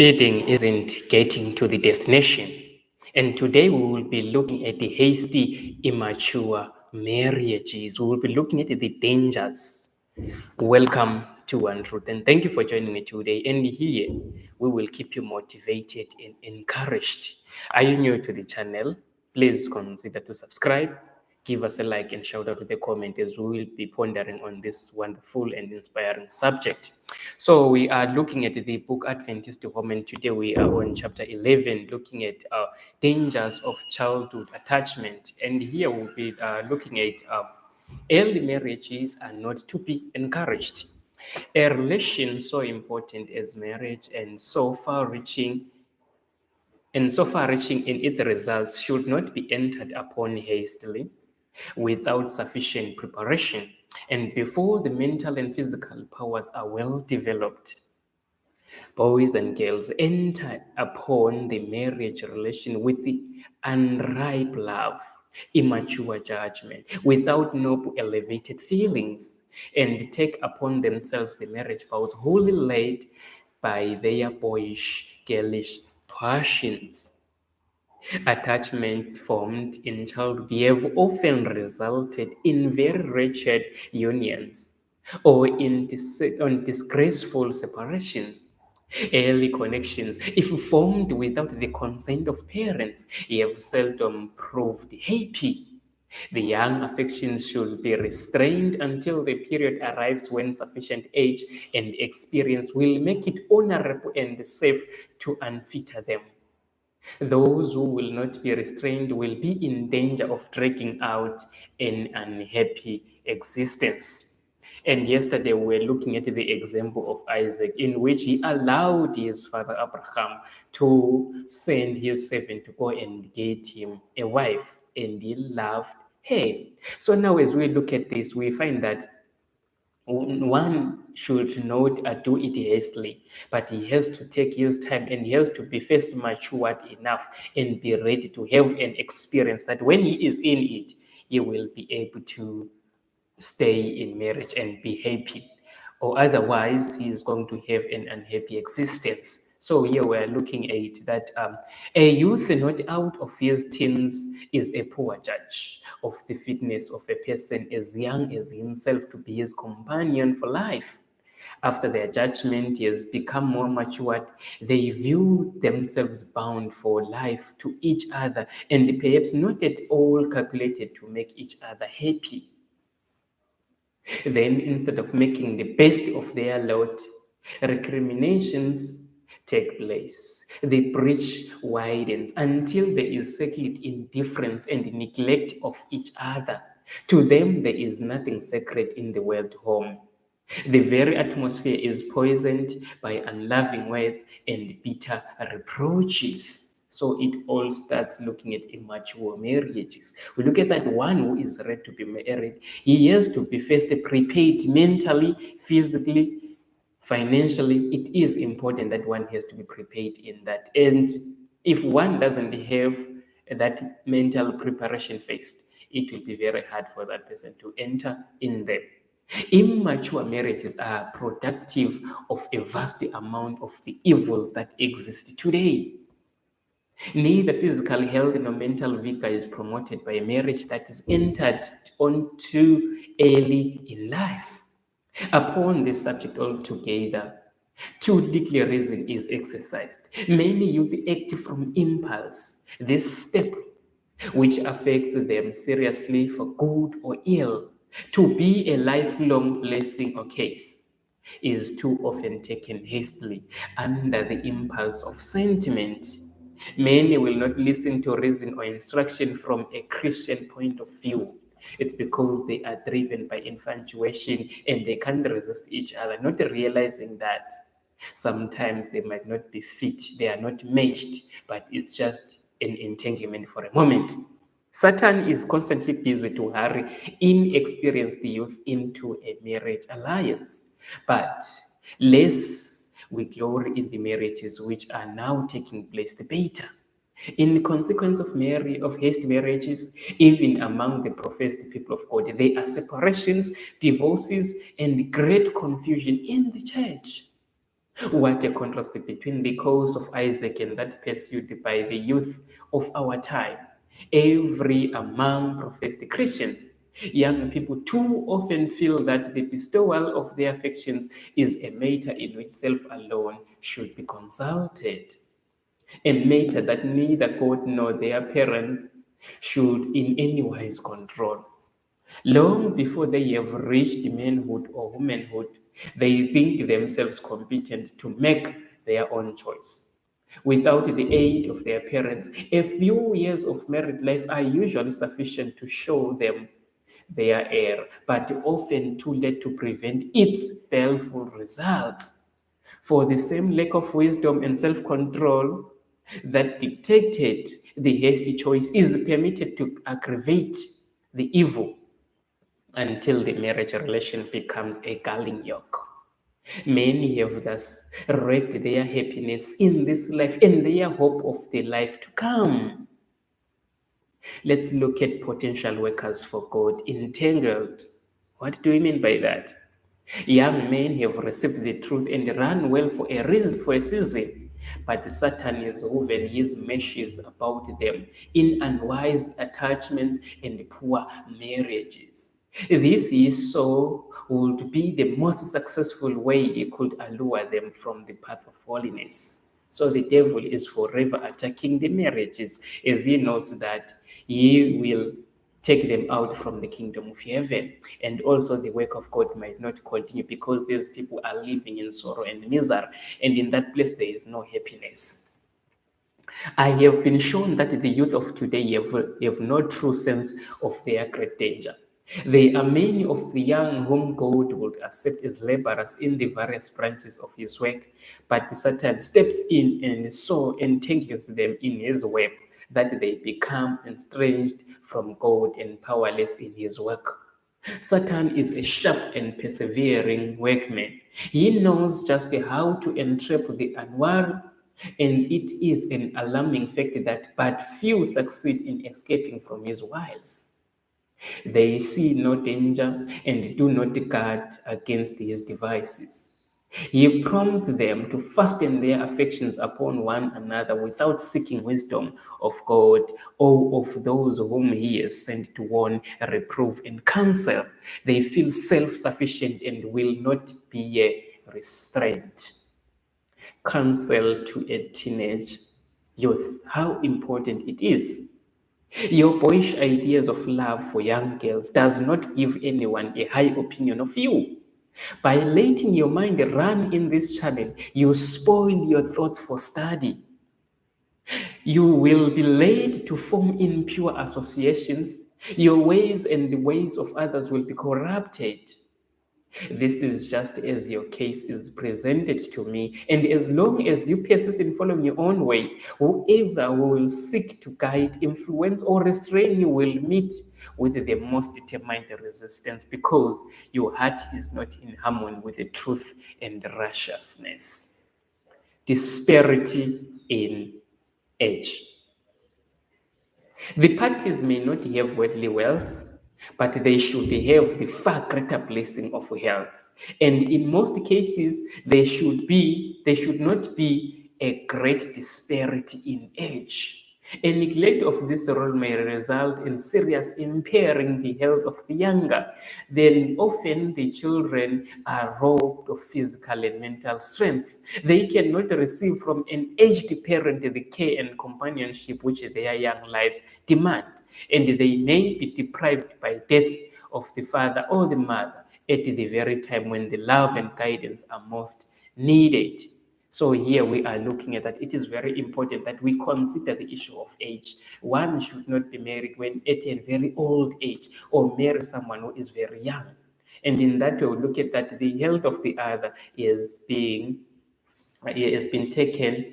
Speeding isn't getting to the destination. And today we will be looking at the hasty, immature marriages. We will be looking at the dangers. Welcome to One Truth, and thank you for joining me today. And here we will keep you motivated and encouraged. Are you new to the channel? Please consider to subscribe, give us a like, and shout out with a comment as we will be pondering on this wonderful and inspiring subject. So we are looking at the book AdventistHome, and today we are on chapter 11, looking at dangers of childhood attachment. And here we'll be looking at early marriages are not to be encouraged. A relation so important as marriage and so far-reaching in its results should not be entered upon hastily, without sufficient preparation, and before the mental and physical powers are well developed. Boys and girls enter upon the marriage relation with the unripe love, immature judgment, without noble elevated feelings, and take upon themselves the marriage vows wholly led by their boyish, girlish passions. Attachment formed in childhood have often resulted in very wretched unions or in disgraceful separations. Early connections, if formed without the consent of parents, have seldom proved happy. The young affections should be restrained until the period arrives when sufficient age and experience will make it honorable and safe to unfetter them. Those who will not be restrained will be in danger of dragging out an unhappy existence. And yesterday we were looking at the example of Isaac, in which he allowed his father Abraham to send his servant to go and get him a wife, and he loved her. So now, as we look at this, we find that one should not do it hastily, but he has to take his time and he has to be first matured enough and be ready to have an experience that when he is in it, he will be able to stay in marriage and be happy, or otherwise he is going to have an unhappy existence. So here we're looking at that a youth not out of his teens is a poor judge of the fitness of a person as young as himself to be his companion for life. After their judgment has become more matured, they view themselves bound for life to each other and perhaps not at all calculated to make each other happy. Then, instead of making the best of their lot, recriminations take place. The breach widens until there is settled indifference and neglect of each other. To them, there is nothing sacred in the word home. The very atmosphere is poisoned by unloving words and bitter reproaches. So it all starts looking at immature marriages. We look at that one who is ready to be married. He has to be first prepared mentally, physically, financially. It is important that one has to be prepared in that. And if one doesn't have that mental preparation first, it will be very hard for that person to enter in them. Immature marriages are productive of a vast amount of the evils that exist today. Neither physical health nor mental vigor is promoted by a marriage that is entered on too early in life. Upon this subject altogether, too little reason is exercised. Many youth act from impulse. This step, which affects them seriously for good or ill, to be a lifelong blessing or case, is too often taken hastily under the impulse of sentiment. Many will not listen to reason or instruction from a Christian point of view. It's because they are driven by infatuation and they can't resist each other, not realizing that sometimes they might not be fit, they are not matched, but it's just an entanglement for a moment. Satan is constantly busy to hurry inexperienced youth into a marriage alliance. But less we glory in the marriages which are now taking place, the better. In consequence of hasty marriages, even among the professed people of God, there are separations, divorces, and great confusion in the church. What a contrast between the cause of Isaac and that pursued by the youth of our time. Every among professed Christians, young people too often feel that the bestowal of their affections is a matter in which self alone should be consulted, a matter that neither God nor their parent should in any wise control. Long before they have reached manhood or womanhood, they think themselves competent to make their own choice. Without the aid of their parents, a few years of married life are usually sufficient to show them their error, but often too late to prevent its baleful results. For the same lack of wisdom and self control that dictated the hasty choice is permitted to aggravate the evil until the marriage relation becomes a galling yoke. Many have thus wrecked their happiness in this life and their hope of the life to come. Let's look at potential workers for God entangled. What do we mean by that? Young men have received the truth and run well for a reason, for a season, but Satan has woven his meshes about them in unwise attachment and poor marriages. This is so would be the most successful way he could allure them from the path of holiness. So the devil is forever attacking the marriages as he knows that he will take them out from the kingdom of heaven. And also the work of God might not continue because these people are living in sorrow and misery. And in that place, there is no happiness. I have been shown that the youth of today have no true sense of their great danger. There are many of the young whom God would accept as laborers in the various branches of his work, but Satan steps in and so entangles them in his web that they become estranged from God and powerless in his work. Satan is a sharp and persevering workman. He knows just how to entrap the unwary, and it is an alarming fact that but few succeed in escaping from his wiles. They see no danger and do not guard against his devices. He prompts them to fasten their affections upon one another without seeking wisdom of God or of those whom he has sent to warn, reprove, and counsel. They feel self sufficient and will not be a restraint. Counsel to a teenage youth how important it is. Your boyish ideas of love for young girls does not give anyone a high opinion of you. By letting your mind run in this channel, you spoil your thoughts for study. You will be led to form impure associations. Your ways and the ways of others will be corrupted. This is just as your case is presented to me, and as long as you persist in following your own way, whoever will seek to guide, influence, or restrain you will meet with the most determined resistance because your heart is not in harmony with the truth and righteousness. Disparity in age. The parties may not have worldly wealth, but they should have the far greater blessing of health. And in most cases, there should not be a great disparity in age. A neglect of this role may result in serious impairing the health of the younger. Then often the children are robbed of physical and mental strength. They cannot receive from an aged parent the care and companionship which their young lives demand. And they may be deprived by death of the father or the mother at the very time when the love and guidance are most needed. So here we are looking at that it is very important that we consider the issue of age. One should not be married when at a very old age or marry someone who is very young. And in that way, we look at that the health of the other is being has been taken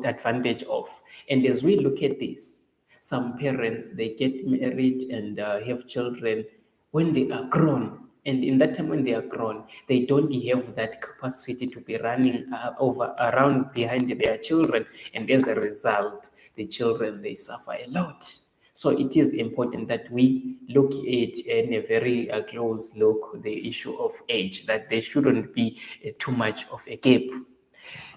advantage of. And as we look at this, some parents they get married and have children when they are grown. And in that time when they are grown, they don't have that capacity to be running over around behind their children. And as a result, the children they suffer a lot. So it is important that we look at in a very close look the issue of age, that there shouldn't be too much of a gap.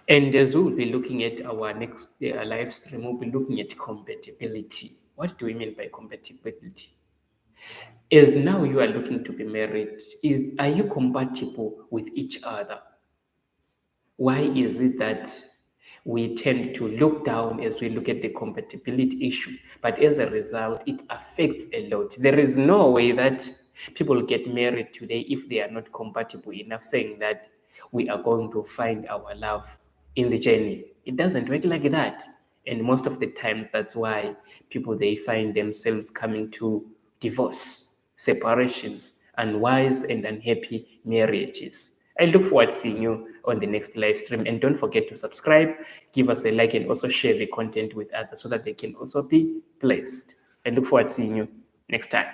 And as we'll be looking at our next live stream, we'll be looking at compatibility. What do we mean by compatibility? As now you are looking to be married, are you compatible with each other? Why is it that we tend to look down as we look at the compatibility issue, but as a result, it affects a lot? There is no way that people get married today if they are not compatible enough, saying that we are going to find our love in the journey. It doesn't work like that. And most of the times, that's why people they find themselves coming to divorce, separations, unwise and unhappy marriages. I look forward to seeing you on the next live stream. And don't forget to subscribe, give us a like, and also share the content with others so that they can also be blessed. I look forward to seeing you next time.